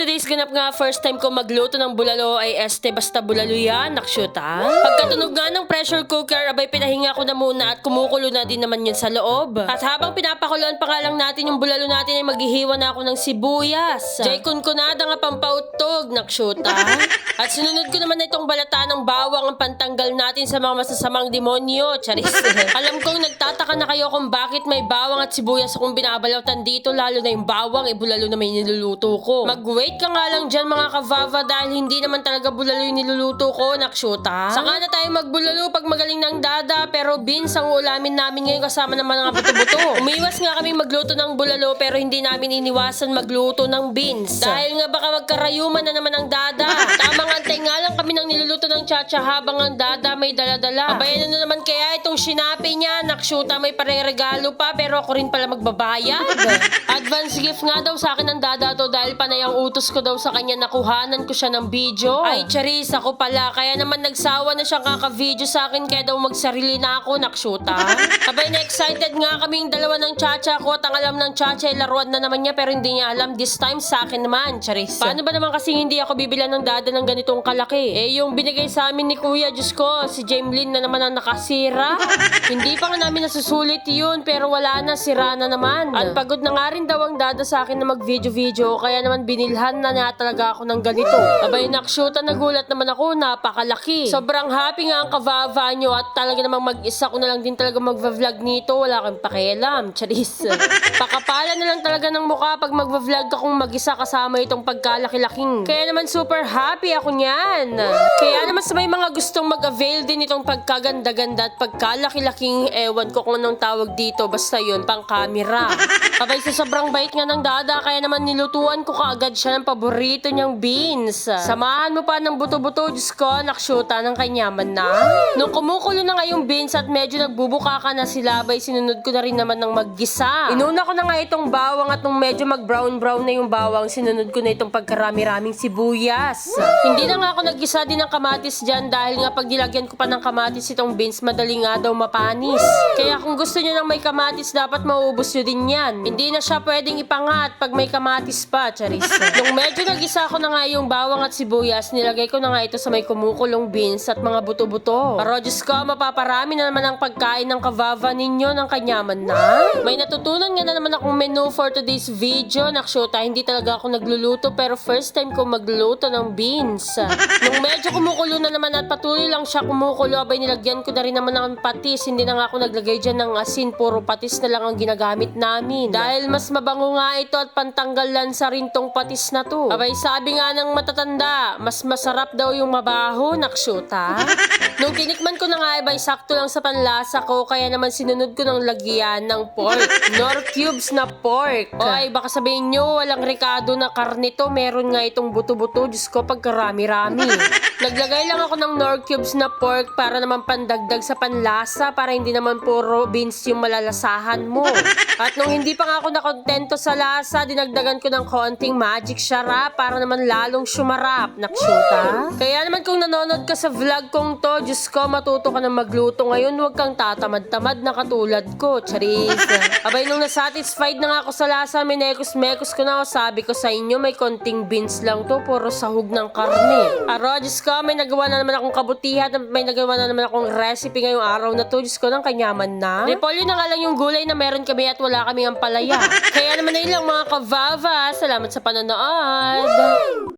today's ganap nga, first time ko magluto ng bulalo ay basta bulalo yan, nakshoot ha. Pagkatunog nga ng pressure cooker, abay pinahinga ko na muna at kumukulo na din naman yun sa loob. At habang pinapakuluan pa nga lang natin yung bulalo natin ay maghihiwa na ako ng sibuyas. Jaykon ko na nga pampautog, nakshoot ha. At sinunod ko naman na itong balata ng bawang ang pantanggal natin sa mga masasamang demonyo, charis. Alam kong nagtataka na kayo kung bakit may bawang at sibuyas akong binabalautan dito, lalo na yung bawang, bulalo na may niluluto ko. Mag-wait ka nga lang dyan mga kavava dahil hindi naman talaga bulalo yung niluluto ko, nakshoot ha. Saka na tayo magbulalo pag magaling ng dada, pero beans ang ulamin namin ngayon kasama ng mga buto-buto. Umiwas nga kami magluto ng bulalo pero hindi namin iniwasan magluto ng beans. Dahil nga baka magkarayuman na naman ang dada. Tamang antay nga lang kami ng niluluto ng chacha habang ang dada may dala-dala. Abayan na naman kaya itong sinapi niya, nakshoot ha, may pareregalo pa pero ako rin pala magbabayad. Advance gift nga daw sa akin ng dada to dahil panay ang utos ko daw sa kanya, nakuhanan ko siya ng video. Ay charis, ako pala, kaya naman nagsawa na siyang kaka-video sa akin kaya daw magsarili na ako, nakshoot ha. Abay na excited nga kaming dalawa ng chacha ko at ang alam ng chacha ay laruan na naman niya pero hindi niya alam this time sa akin naman, charis. Paano ba naman kasi hindi ako bibilan ng dada ng ganitong kalaki? Eh yung binigay sa amin ni kuya, Diyos ko, si Jamelyn na naman ang nakasira. Hindi pa nga namin nasusulit yun pero wala na, sira na naman. At pagod na nga rin daw ang dada sa akin na mag-video kaya naman binilhan na nga talaga ako ng ganito. Abay nakshoot, nagulat naman ako, napakalaki. Sobrang happy nga ang kavava nyo at talaga namang mag-isa ko na lang din talaga mag-vlog nito, wala kang pakialam, charis. Pakapala na lang talaga ng mukha pag mag-vlog akong mag-isa kasama itong pagkalaki-laking. Kaya naman super happy ako niyan. Kaya naman sa may mga gustong mag-avail din itong pagkaganda-ganda at pagkalaki-laking, ewan ko kung anong tawag dito, basta yun, pang camera. Abay sa sobrang bait nga ng dada kaya naman nilutuan ko kaagad siya ng paborito niyang beans. Samahan mo pa ng buto-buto, Diyos ko, nakshoota ng kanyaman na. Nung kumukulo na nga yung beans at medyo nagbubuka ka na sila, abay sinunod ko na rin naman ng maggisa. Inuna ko na nga itong bawang at nung medyo mag-brown-brown na yung bawang, sinunod ko na itong pagkarami-raming sibuyas. Hindi na nga ako naggisa din ng kamatis dyan dahil nga pag nilagyan ko pa ng kamatis itong beans, madali nga daw mapanis. Kaya kung gusto nyo ng may kamatis, dapat mauubos nyo din yan. Hindi na siya pwedeng ipangat pag may kamatis pa, charis. Nung medyo nagisa ko na nga yung bawang at sibuyas, nilagay ko na nga ito sa may kumukulong beans at mga buto-buto. Pero Diyos ko, mapaparami na naman ang pagkain ng kavava ninyo ng kanyaman na. May natutunan nga na naman akong menu for today's video, nakshoota. Hindi talaga ako nagluluto pero first time ko magluluto ng beans. Nung medyo kumukulo na naman at patuloy lang siya kumukulo, abay nilagyan ko na rin naman ng patis. Hindi na nga ako naglagay dyan ng asin, puro patis na lang ang ginagamit namin. Dahil mas mabango nga ito at pantanggal lansa rin tong patis na to. Abay sabi nga ng matatanda, mas masarap daw yung mabaho, nakshoota. Nung tinikman ko na nga, abay sakto lang sa panlasa ko, kaya naman sinunod ko ng lagyan ng pork. Nor cubes na pork. Oy, baka sabihin nyo, walang ricado na karne to, meron nga itong buto-buto, Diyos ko, pagkarami-rami. Naglagay lang ako ng nor cubes na pork para naman pandagdag sa panlasa, para hindi naman puro beans yung malalasahan mo. At nung hindi pa nga ako nakontento sa lasa, dinagdagan ko ng konting magic syrup para naman lalong syumarap, nakshoota. Kaya naman kung nanonood ka sa vlog kong to, Diyos ko, matuto ka na magluto ngayon, huwag kang tatamad-tamad na katulad ko, charis. Abay nung nasatisfied na nga ako sa lasa, minekos-mekos ko na ako, sabi ko sa inyo, may konting beans lang to, puro sahog ng karne. Aro, Diyos ko, may nagawa na naman akong kabutihan, may nagawa na naman akong recipe ngayong araw na to, Diyos ko, ng kanyaman na. Repolyo na nga lang yung gulay na meron kami at wala kaming ampalaya. Kaya naman na ilang mga kavava, salamat sa panonood.